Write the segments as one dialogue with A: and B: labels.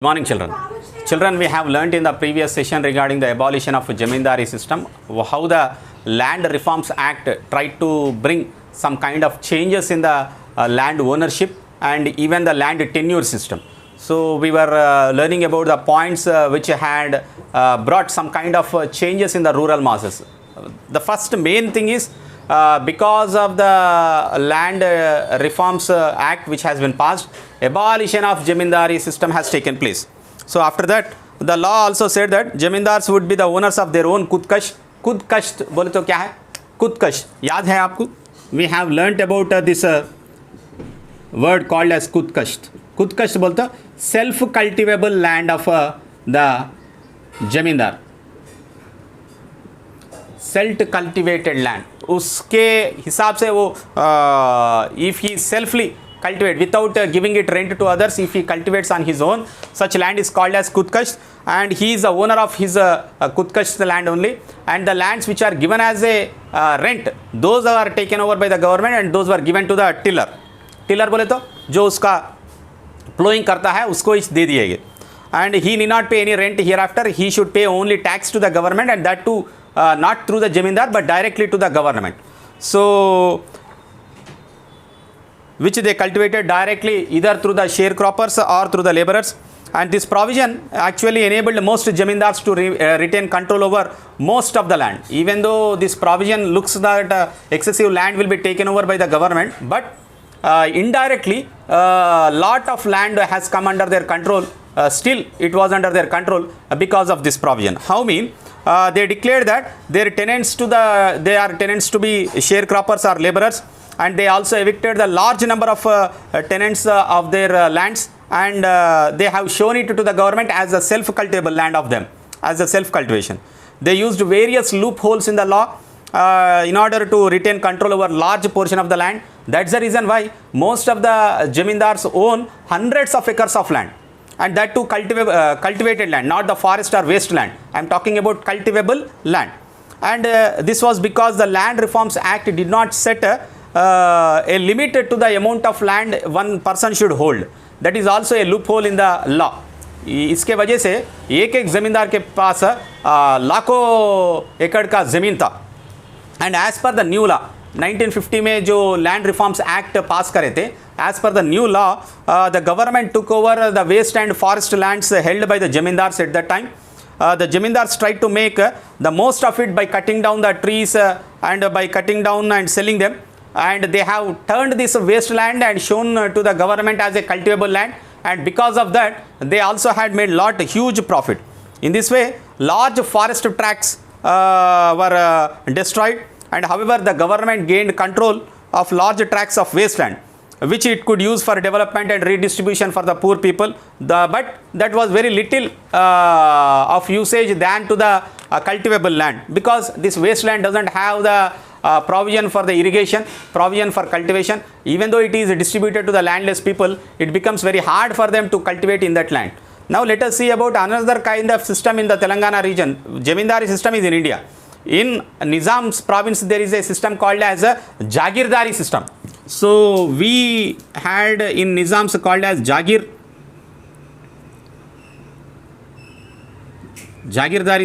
A: Morning children. Children, we have learnt in the previous session regarding the abolition of Jamindari system, how the Land Reforms Act tried to bring some kind of changes in the land ownership and even the land tenure system. So we were learning about the points which had brought some kind of changes in the rural masses. The first main thing is because of the Land Reforms Act which has been passed, abolition of Jamindari system has taken place. So after that, the law also said that Jamindars would be the owners of their own Kudkasht. Kudkasht बोले तो क्या है? Kudkasht याद है आपको? We have learnt about this word called as Kudkasht. Kudkasht बोलता self-cultivable land of the Jamindar. Self-cultivated land. उसके हिसाब से वो if he selfly cultivate without giving it rent to others, if he cultivates on his own, such land is called as Kudkasht, and he is the owner of his Kudkasht land only, and the lands which are given as a rent, those are taken over by the government and those were given to the tiller. Tiller बोले तो जो उसका plowing करता है उसको ही दे दिए गए, and he need not pay any rent hereafter. He should pay only tax to the government, and that too not through the Jamindar but directly to the government. So which they cultivated directly either through the sharecroppers or through the laborers, and this provision actually enabled most Jamindars to retain control over most of the land. Even though this provision looks that excessive land will be taken over by the government, but indirectly lot of land has come under their control. Still it was under their control because of this provision. How mean? They declared that they are tenants to be sharecroppers or laborers, and they also evicted the large number of tenants of their lands, and they have shown it to the government as a self-cultivable land of them, as a self-cultivation. They used various loopholes in the law in order to retain control over large portion of the land. That's the reason why most of the Jamindars own hundreds of acres of land, and that too cultivated land, not the forest or wasteland. I am talking about cultivable land. And this was because the Land Reforms Act did not set a limit to the amount of land one person should hold. That is also a loophole in the law. इसके वजह से एक ज़मींदार के पास लाखों एकड़ का ज़मीन था, and as per the new law 1950 में जो Land Reforms Act पास करे थे, as per the new law the government took over the waste and forest lands held by the Jamindars at that time. The Jamindars tried to make the most of it by cutting down the trees and by cutting down and selling them, and they have turned this wasteland and shown to the government as a cultivable land, and because of that they also had made huge profit. In this way large forest tracts were destroyed, and however the government gained control of large tracts of wasteland which it could use for development and redistribution for the poor people, but that was very little of usage than to the cultivable land, because this wasteland doesn't have the provision for the irrigation, provision for cultivation. Even though it is distributed to the landless people, it becomes very hard for them to cultivate in that land. Now let us see about another kind of system in the Telangana region. Jamindari system is in India. In Nizam's province there is a system called as a Jagirdari system. So we had in Nizam's called as Jagirdari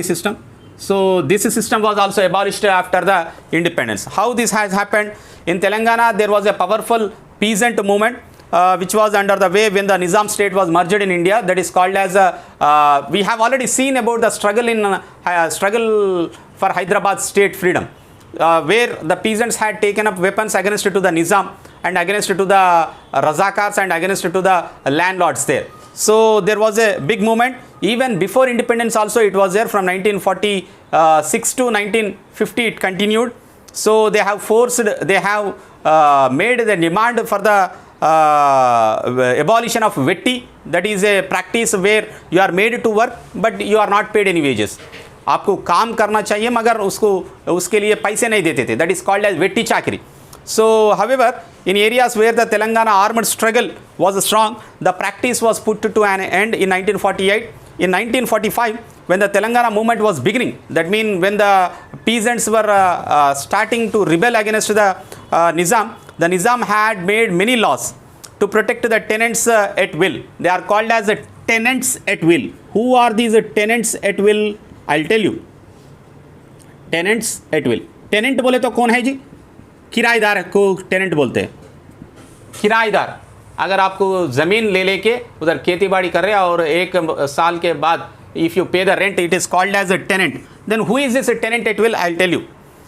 A: system. So this system was also abolished after the independence. How this has happened? In Telangana there was a powerful peasant movement which was under the way when the Nizam state was merged in India. That is called as we have already seen about the struggle for Hyderabad state freedom, where the peasants had taken up weapons against to the Nizam and against to the Razakars and against to the landlords there. So there was a big movement. Even before independence also it was there. From 1946 to 1950 it continued. So they have made the demand for the abolition of vetti. That is a practice where you are made to work but you are not paid any wages. आपको काम करना चाहिए मगर उसके लिए पैसे नहीं देते थे. That is called as vetti chakri. So however, in areas where the Telangana armed struggle was strong, the practice was put to an end in 1948. In 1945, when the Telangana movement was beginning, that means when the peasants were starting to rebel against the Nizam had made many laws to protect the tenants at will. They are called as tenants at will. Who are these tenants at will? I'll tell you. Tenants at will. Tenant बोले तो कौन है जी? किराएदार को tenant बोलते हैं. किराएदार. अगर आपको ज़मीन ले लेके उधर खेती बाड़ी कर रहे हैं और एक साल के बाद if you pay the rent, it is called as a tenant. Then who is this tenant at will? I'll tell you.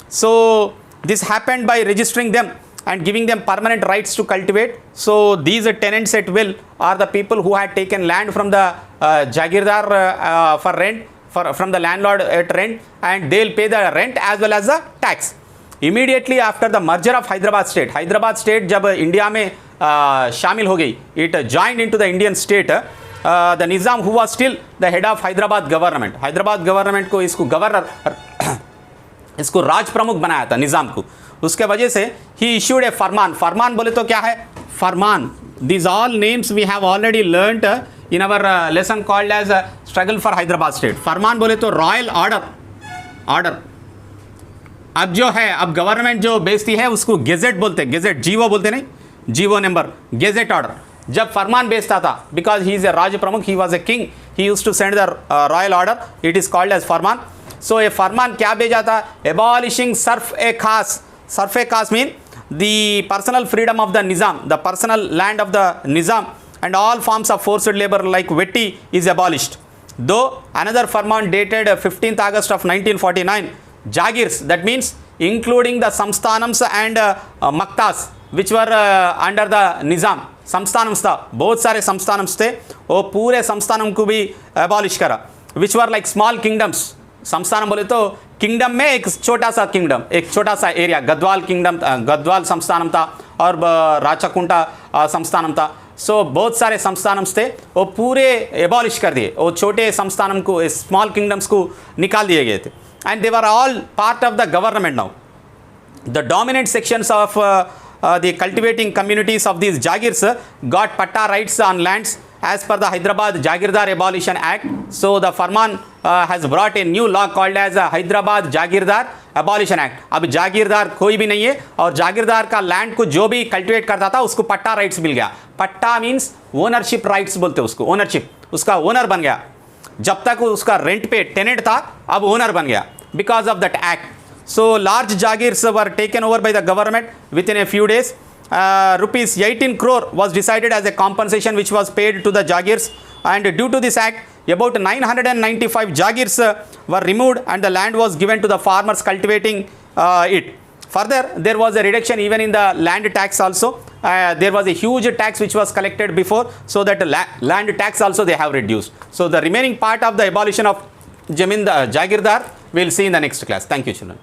A: So this happened by registering them and giving them permanent rights to cultivate. So these tenants at will are the people who had taken land from the Jagirdar for rent, from the landlord at rent, and they'll pay the rent as well as the tax. Immediately after the merger of Hyderabad state जब India में शामिल हो गई, it joined into the Indian state. The Nizam, who was still the head of Hyderabad government को इसको governor इसको राज प्रमुख बनाया था निज़ाम को. उसके वजह से ही इश्यूड ए फरमान बोले तो क्या है फरमान. These all names we have already learnt in our lesson called as struggle for Hyderabad state. फरमान बोले तो रॉयल ऑर्डर. अब जो है अब गवर्नमेंट जो बेचती है उसको गेजेट बोलते हैं. गेजेट जीवो बोलते नहीं, जीवो नंबर, गेजेट ऑर्डर. जब फरमान बेचता था, because he is a Raj Pramukh, he was a king, he use to send the royal order, it is called as farman. So ये फरमान क्या भेजा था? एबॉलिशिंग सर्फ ए खास mean the personal freedom of the Nizam, the personal land of the Nizam, and all forms of forced labor like vetti is abolished. Though another farman dated 15th August of 1949, Jagirs, that means including the Samsthanams and Maktas, which were under the Nizam. संस्थानम्स था, बहुत सारे संस्थानम्स थे, वो पूरे संस्थानम को भी abolish करा, which were like small kingdoms. Sansthanam बोले तो किंगडम में एक छोटा सा किंगडम, एक छोटा सा एरिया. गद्वाल किंगडम, गद्वाल संस्थानम था और राचाकुंटा संस्थानम था. सो बहुत सारे संस्थानम्स थे, वो पूरे एबॉलिश कर दिए. वो छोटे संस्थानम को, स्मॉल किंगडम्स को निकाल दिए गए थे. And they were all part of the government now. The dominant sections of the cultivating communities of these Jagirs got patta rights on lands as per the Hyderabad Jagirdar Abolition Act. So the Farman has brought a new law called as Hyderabad Jagirdar Abolition Act. अब जागीरदार कोई भी नहीं है और जागीरदार का land को जो भी कल्टिवेट करता था उसको पट्टा राइट्स मिल गया. पट्टा मीन्स ओनरशिप राइट्स बोलते उसको, ओनरशिप. उसका ओनर बन गया. जब तक उसका रेंट पे टेनेंट था, अब ओनर बन गया because of that act. So large Jagirs were taken over by the government within a few days. Rupees 18 crore was decided as a compensation which was paid to the Jagirs, and due to this act, about 995 Jagirs were removed and the land was given to the farmers cultivating it. Further, there was a reduction even in the land tax also. There was a huge tax which was collected before, so that land tax also they have reduced. So the remaining part of the abolition of Jagirdar we'll see in the next class. Thank you, children.